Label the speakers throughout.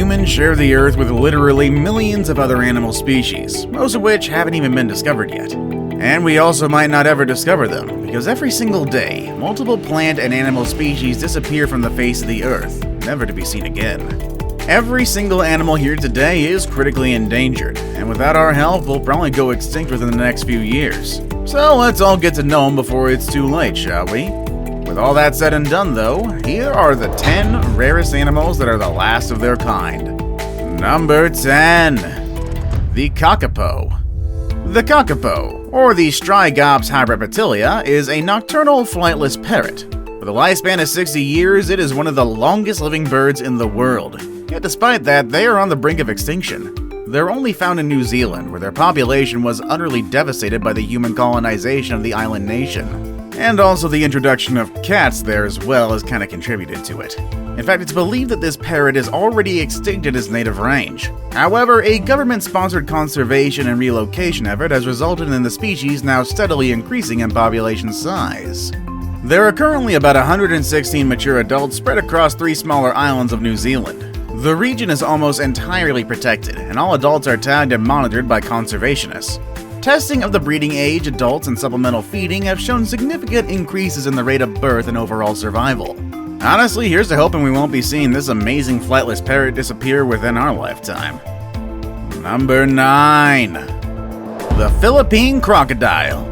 Speaker 1: humans share the Earth with literally millions of other animal species, most of which haven't even been discovered yet. And we also might not ever discover them, because every single day, multiple plant and animal species disappear from the face of the Earth, never to be seen again. Every single animal here today is critically endangered, and without our help, we'll probably go extinct within the next few years. So let's all get to know them before it's too late, shall we? With all that said and done though, here are the 10 rarest animals that are the last of their kind. Number 10. The KAKAPO. The KAKAPO, or the Strigops hybreptilia, is a nocturnal flightless parrot. With a lifespan of 60 years, it is one of the longest living birds in the world. Yet despite that, they are on the brink of extinction. They're only found in New Zealand, where their population was utterly devastated by the human colonization of the island nation. And also the introduction of cats there as well has kind of contributed to it. In fact, it's believed that this parrot is already extinct in its native range. However, a government-sponsored conservation and relocation effort has resulted in the species now steadily increasing in population size. There are currently about 116 mature adults spread across 3 smaller islands of New Zealand. The region is almost entirely protected, and all adults are tagged and monitored by conservationists. Testing of the breeding age, adults, and supplemental feeding have shown significant increases in the rate of birth and overall survival. Honestly, here's to hoping we won't be seeing this amazing flightless parrot disappear within our lifetime. Number 9. The Philippine crocodile.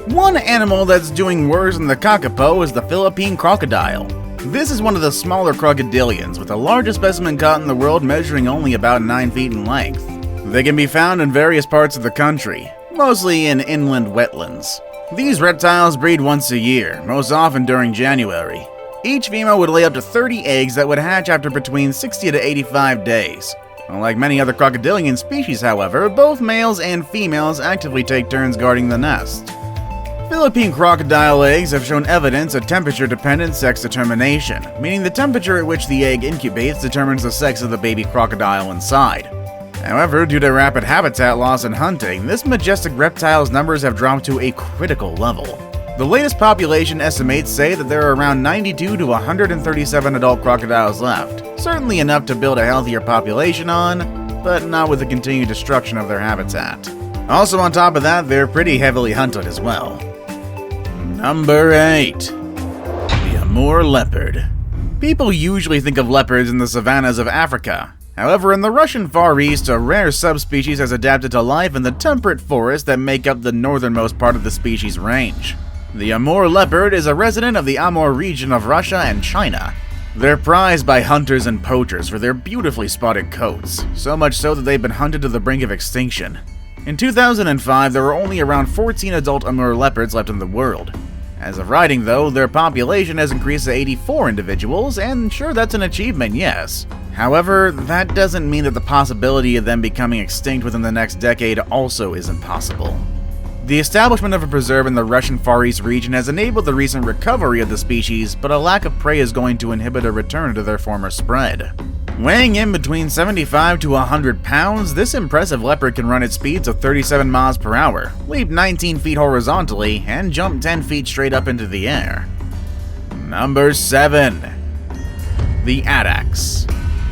Speaker 1: One animal that's doing worse than the KAKAPO is the Philippine crocodile. This is one of the smaller crocodilians, with the largest specimen caught in the world measuring only about 9 feet in length. They can be found in various parts of the country, mostly in inland wetlands. These reptiles breed once a year, most often during January. Each female would lay up to 30 eggs that would hatch after between 60 to 85 days. Unlike many other crocodilian species, however, both males and females actively take turns guarding the nest. Philippine crocodile eggs have shown evidence of temperature-dependent sex determination, meaning the temperature at which the egg incubates determines the sex of the baby crocodile inside. However, due to rapid habitat loss and hunting, this majestic reptile's numbers have dropped to a critical level. The latest population estimates say that there are around 92 to 137 adult crocodiles left, certainly enough to build a healthier population on, but not with the continued destruction of their habitat. Also on top of that, they're pretty heavily hunted as well. Number 8. The AMUR leopard. People usually think of leopards in the savannas of Africa. However, in the Russian Far East, a rare subspecies has adapted to life in the temperate forests that make up the northernmost part of the species range. The AMUR leopard is a resident of the AMUR region of Russia and China. They're prized by hunters and poachers for their beautifully spotted coats, so much so that they've been hunted to the brink of extinction. In 2005, there were only around 14 adult AMUR leopards left in the world. As of writing though, their population has increased to 84 individuals, and sure, that's an achievement, yes. However, that doesn't mean that the possibility of them becoming extinct within the next decade also isn't possible. The establishment of a preserve in the Russian Far East region has enabled the recent recovery of the species, but a lack of prey is going to inhibit a return to their former spread. Weighing in between 75 to 100 pounds, this impressive leopard can run at speeds of 37 miles per hour, leap 19 feet horizontally, and jump 10 feet straight up into the air. Number 7. The addax.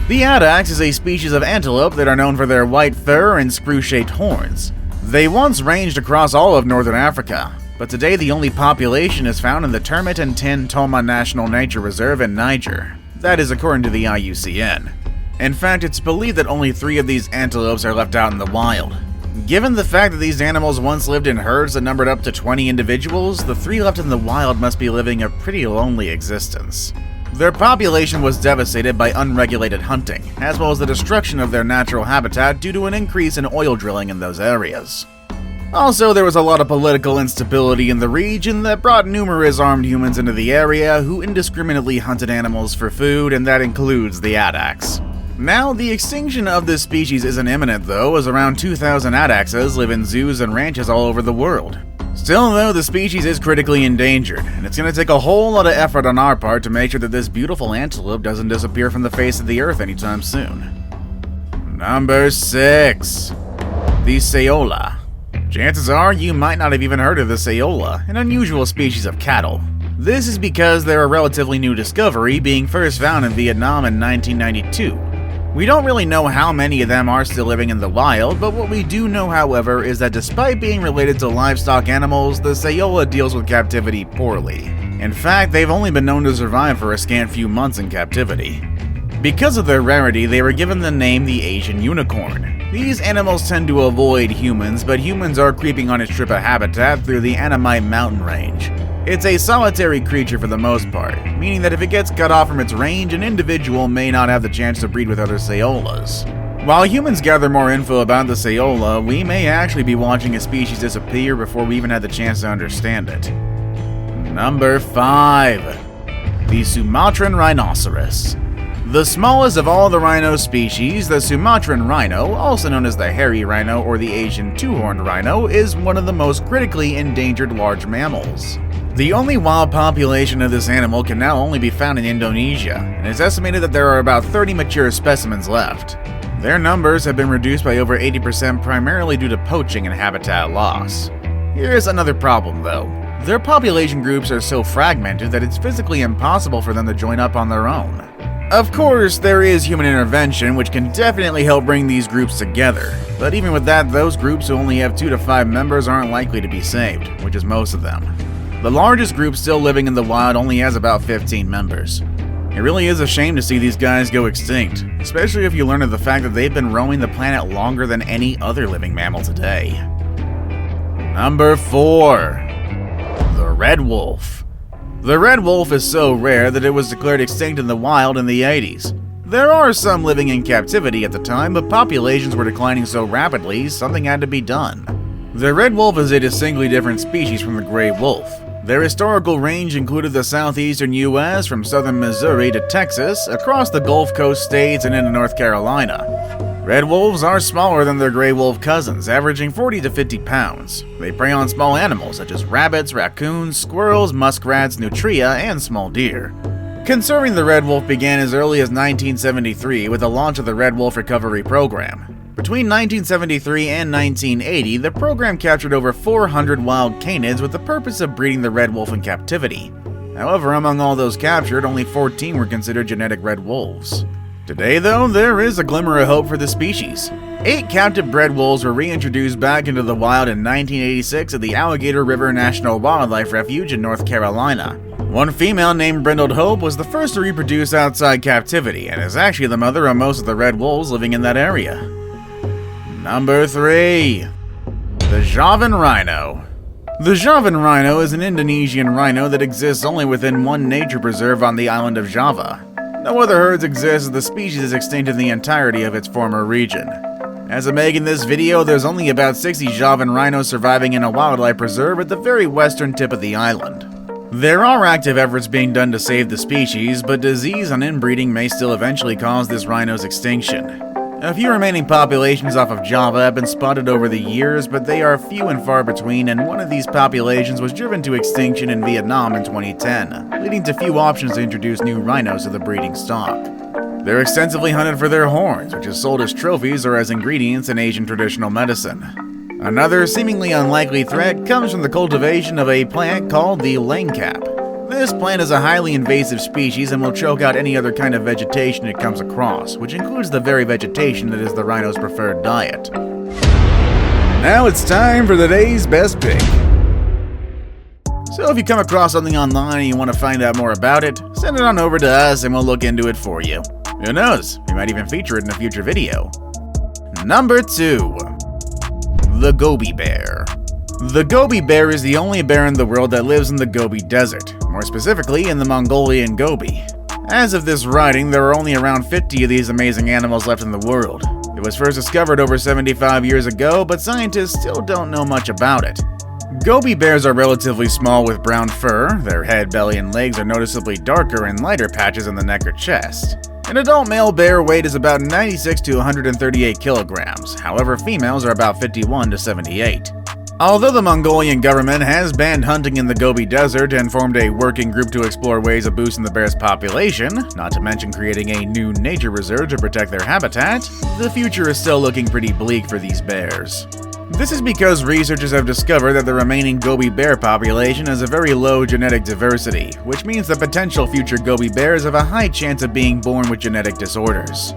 Speaker 1: The addax is a species of antelope that are known for their white fur and screw-shaped horns. They once ranged across all of northern Africa, but today the only population is found in the Termit and Tin Toma National Nature Reserve in Niger. That is according to the IUCN. In fact, it's believed that only 3 of these antelopes are left out in the wild. Given the fact that these animals once lived in herds that numbered up to 20 individuals, the 3 left in the wild must be living a pretty lonely existence. Their population was devastated by unregulated hunting, as well as the destruction of their natural habitat due to an increase in oil drilling in those areas. Also, there was a lot of political instability in the region that brought numerous armed humans into the area who indiscriminately hunted animals for food, and that includes the addax. Now, the extinction of this species isn't imminent though, as around 2,000 addaxes live in zoos and ranches all over the world. Still though, the species is critically endangered, and it's going to take a whole lot of effort on our part to make sure that this beautiful antelope doesn't disappear from the face of the earth anytime soon. Number 6. The SAOLA. Chances are you might not have even heard of the SAOLA, an unusual species of cattle. This is because they're a relatively new discovery, being first found in Vietnam in 1992. We don't really know how many of them are still living in the wild, but what we do know, however, is that despite being related to livestock animals, the SAOLA deals with captivity poorly. In fact, they've only been known to survive for a scant few months in captivity. Because of their rarity, they were given the name the Asian unicorn. These animals tend to avoid humans, but humans are creeping on its strip of habitat through the Annamite mountain range. It's a solitary creature for the most part, meaning that if it gets cut off from its range, an individual may not have the chance to breed with other SAOLAs. While humans gather more info about the SAOLA, we may actually be watching a species disappear before we even had the chance to understand it. Number 5. The Sumatran rhinoceros. The smallest of all the rhino species, the Sumatran rhino, also known as the hairy rhino or the Asian two-horned rhino, is one of the most critically endangered large mammals. The only wild population of this animal can now only be found in Indonesia, and it's estimated that there are about 30 mature specimens left. Their numbers have been reduced by over 80% primarily due to poaching and habitat loss. Here's another problem though. Their population groups are so fragmented that it's physically impossible for them to join up on their own. Of course, there is human intervention, which can definitely help bring these groups together, but even with that, those groups who only have 2 to 5 members aren't likely to be saved, which is most of them. The largest group still living in the wild only has about 15 members. It really is a shame to see these guys go extinct, especially if you learn of the fact that they've been roaming the planet longer than any other living mammal today. Number 4. The red wolf. The red wolf is so rare that it was declared extinct in the wild in the 80s. There are some living in captivity at the time, but populations were declining so rapidly, something had to be done. The red wolf is a distinctly different species from the gray wolf. Their historical range included the southeastern U.S. from southern Missouri to Texas, across the Gulf Coast states and into North Carolina. Red wolves are smaller than their gray wolf cousins, averaging 40 to 50 pounds. They prey on small animals such as rabbits, raccoons, squirrels, muskrats, nutria, and small deer. Conserving the red wolf began as early as 1973 with the launch of the Red Wolf Recovery Program. Between 1973 and 1980, the program captured over 400 wild canids with the purpose of breeding the red wolf in captivity. However, among all those captured, only 14 were considered genetic red wolves. Today, though, there is a glimmer of hope for the species. 8 captive bred wolves were reintroduced back into the wild in 1986 at the Alligator River National Wildlife Refuge in North Carolina. One female named Brindled Hope was the first to reproduce outside captivity and is actually the mother of most of the red wolves living in that area. Number 3. The JAVAN rhino. The JAVAN rhino is an Indonesian rhino that exists only within one nature preserve on the island of Java. No other herds exist as the species is extinct in the entirety of its former region. As of making this video, there's only about 60 JAVAN rhinos surviving in a wildlife preserve at the very western tip of the island. There are active efforts being done to save the species, but disease and inbreeding may still eventually cause this rhino's extinction. A few remaining populations off of Java have been spotted over the years, but they are few and far between, and one of these populations was driven to extinction in Vietnam in 2010, leading to few options to introduce new rhinos to the breeding stock. They're extensively hunted for their horns, which is sold as trophies or as ingredients in Asian traditional medicine. Another seemingly unlikely threat comes from the cultivation of a plant called the langcap. This plant is a highly invasive species and will choke out any other kind of vegetation it comes across, which includes the very vegetation that is the rhino's preferred diet. Now it's time for the day's best pick. So if you come across something online and you want to find out more about it, send it on over to us and we'll look into it for you. Who knows, we might even feature it in a future video. Number 2. The Gobi bear. The Gobi bear is the only bear in the world that lives in the Gobi Desert, more specifically in the Mongolian Gobi. As of this writing, there are only around 50 of these amazing animals left in the world. It was first discovered over 75 years ago, but scientists still don't know much about it. Gobi bears are relatively small with brown fur. Their head, belly, and legs are noticeably darker and lighter patches in the neck or chest. An adult male bear weight is about 96 to 138 kilograms, however females are about 51 to 78. Although the Mongolian government has banned hunting in the Gobi Desert and formed a working group to explore ways of boosting the bear's population, not to mention creating a new nature reserve to protect their habitat, the future is still looking pretty bleak for these bears. This is because researchers have discovered that the remaining Gobi bear population has a very low genetic diversity, which means that potential future Gobi bears have a high chance of being born with genetic disorders.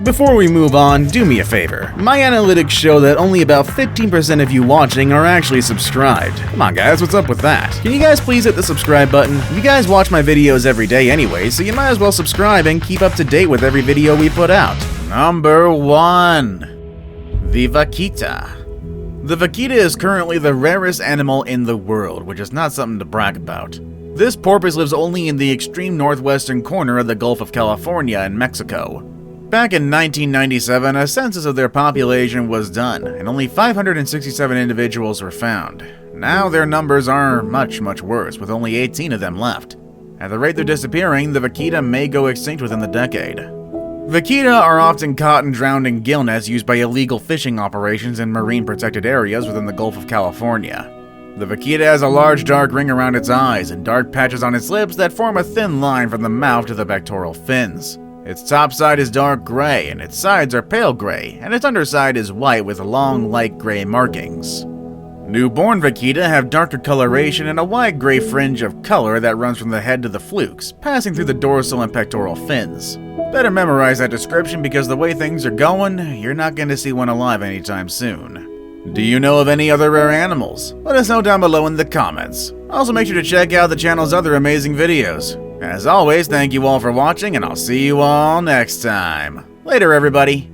Speaker 1: Before we move on, do me a favor. My analytics show that only about 15% of you watching are actually subscribed. Come on guys, what's up with that? Can you guys please hit the subscribe button? You guys watch my videos every day anyway, so you might as well subscribe and keep up to date with every video we put out. Number 1. The vaquita. The vaquita is currently the rarest animal in the world, which is not something to brag about. This porpoise lives only in the extreme northwestern corner of the Gulf of California in Mexico. Back in 1997, a census of their population was done, and only 567 individuals were found. Now their numbers are much worse, with only 18 of them left. At the rate they're disappearing, the vaquita may go extinct within the decade. Vaquita are often caught and drowned in gill nets used by illegal fishing operations in marine protected areas within the Gulf of California. The vaquita has a large dark ring around its eyes and dark patches on its lips that form a thin line from the mouth to the pectoral fins. Its top side is dark gray, and its sides are pale gray, and its underside is white with long light gray markings. Newborn vaquita have darker coloration and a wide gray fringe of color that runs from the head to the flukes, passing through the dorsal and pectoral fins. Better memorize that description because the way things are going, you're not going to see one alive anytime soon. Do you know of any other rare animals? Let us know down below in the comments. Also make sure to check out the channel's other amazing videos. As always, thank you all for watching, and I'll see you all next time. Later, everybody.